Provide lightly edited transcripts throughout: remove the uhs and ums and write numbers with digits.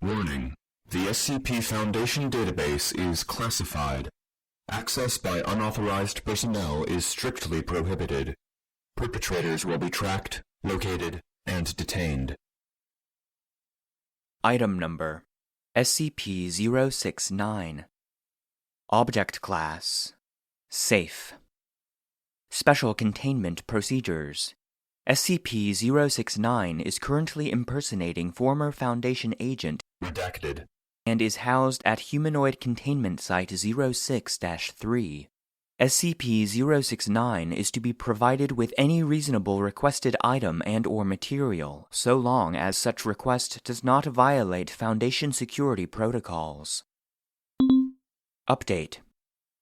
Warning: the SCP Foundation database is classified. Access by unauthorized personnel is strictly prohibited. Perpetrators will be tracked, located, and detained. Item Number: SCP-069. Object Class: Safe. Special Containment Procedures: SCP-069 is currently impersonating former Foundation agent Redacted. And is housed at Humanoid Containment Site 06-3. SCP-069 is to be provided with any reasonable requested item and/or material, so long as such request does not violate Foundation security protocols. Update: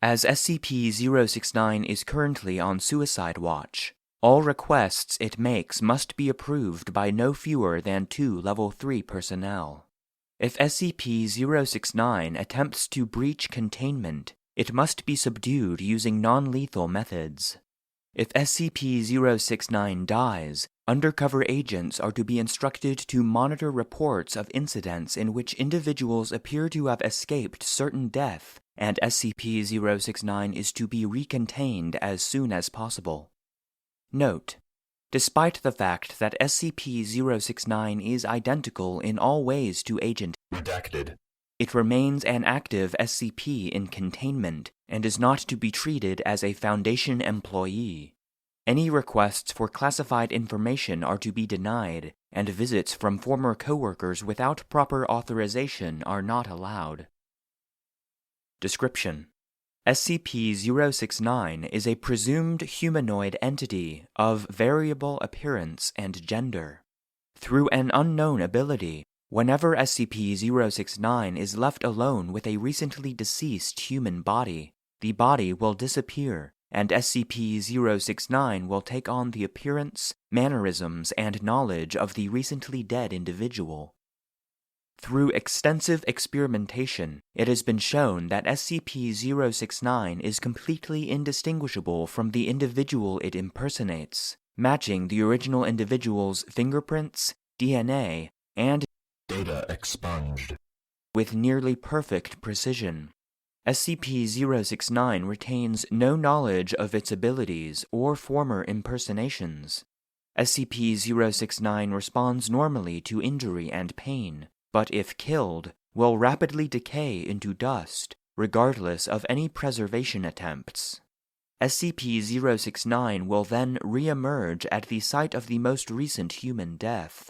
as SCP-069 is currently on suicide watch, all requests it makes must be approved by no fewer than 2 Level 3 personnel. If SCP-069 attempts to breach containment, it must be subdued using non-lethal methods. If SCP-069 dies, undercover agents are to be instructed to monitor reports of incidents in which individuals appear to have escaped certain death, and SCP-069 is to be recontained as soon as possible. Note: despite the fact that SCP-069 is identical in all ways to Agent Redacted, it remains an active SCP in containment and is not to be treated as a Foundation employee. Any requests for classified information are to be denied, and visits from former coworkers without proper authorization are not allowed. Description: SCP-069 is a presumed humanoid entity of variable appearance and gender. Through an unknown ability, whenever SCP-069 is left alone with a recently deceased human body, the body will disappear, and SCP-069 will take on the appearance, mannerisms, and knowledge of the recently dead individual. Through extensive experimentation, it has been shown that SCP-069 is completely indistinguishable from the individual it impersonates, matching the original individual's fingerprints, DNA, and data expunged with nearly perfect precision. SCP-069 retains no knowledge of its abilities or former impersonations. SCP-069 responds normally to injury and pain, but if killed, will rapidly decay into dust, regardless of any preservation attempts. SCP-069 will then re-emerge at the site of the most recent human death.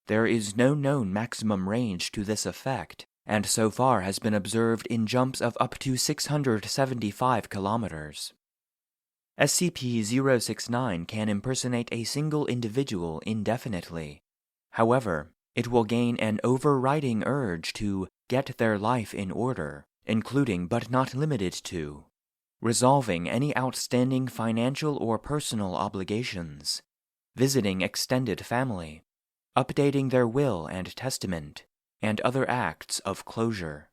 There is no known maximum range to this effect, and so far has been observed in jumps of up to 675 kilometers. SCP-069 can impersonate a single individual indefinitely. However, it will gain an overriding urge to get their life in order, including but not limited to resolving any outstanding financial or personal obligations, visiting extended family, updating their will and testament, and other acts of closure.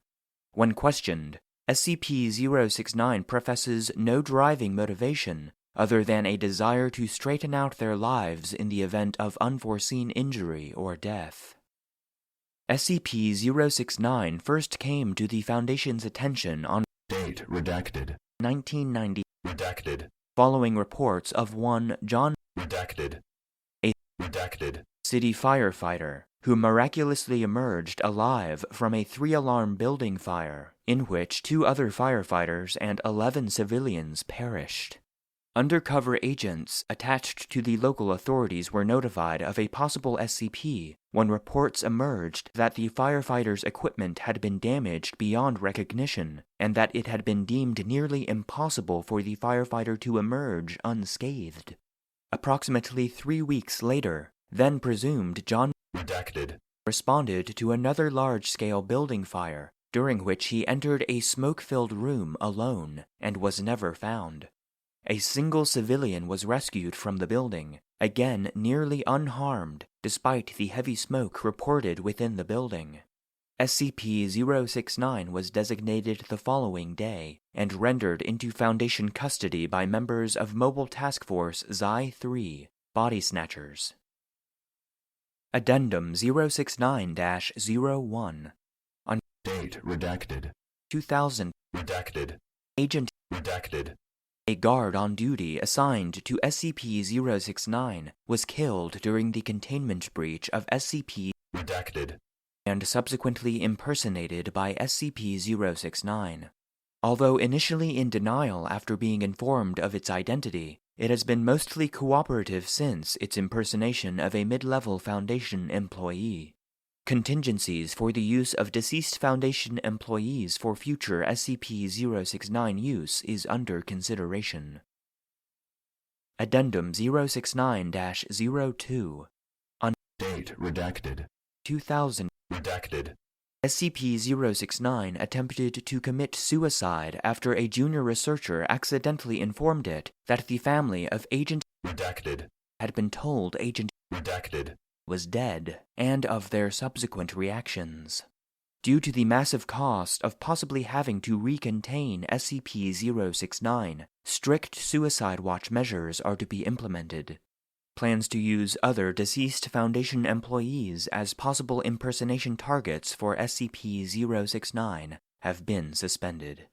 When questioned, SCP-069 professes no driving motivation other than a desire to straighten out their lives in the event of unforeseen injury or death. SCP-069 first came to the Foundation's attention on date redacted 1990 redacted following reports of one John redacted a redacted city firefighter who miraculously emerged alive from a 3-alarm building fire in which 2 other firefighters and 11 civilians perished. Undercover agents attached to the local authorities were notified of a possible SCP when reports emerged that the firefighters' equipment had been damaged beyond recognition and that it had been deemed nearly impossible for the firefighter to emerge unscathed. Approximately 3 weeks later, then presumed John redacted responded to another large-scale building fire during which he entered a smoke-filled room alone and was never found. A single civilian was rescued from the building, again nearly unharmed despite the heavy smoke reported within the building. SCP-069 was designated the following day and rendered into Foundation custody by members of Mobile Task Force Xi-3, Body Snatchers. Addendum 069-01 Date redacted. 2000. Redacted. Agent. Redacted. A guard on duty assigned to SCP-069 was killed during the containment breach of SCP Redacted. and subsequently impersonated by SCP-069. Although initially in denial after being informed of its identity, it has been mostly cooperative since its impersonation of a mid-level Foundation employee. Contingencies for the use of deceased Foundation employees for future SCP-069 use is under consideration. Addendum 069-02 on Date redacted. 2000. Redacted. SCP-069 attempted to commit suicide after a junior researcher accidentally informed it that the family of Agent Redacted. had been told Agent Redacted. was dead, and of their subsequent reactions. Due to the massive cost of possibly having to recontain SCP-069, strict suicide watch measures are to be implemented. Plans to use other deceased Foundation employees as possible impersonation targets for SCP-069 have been suspended.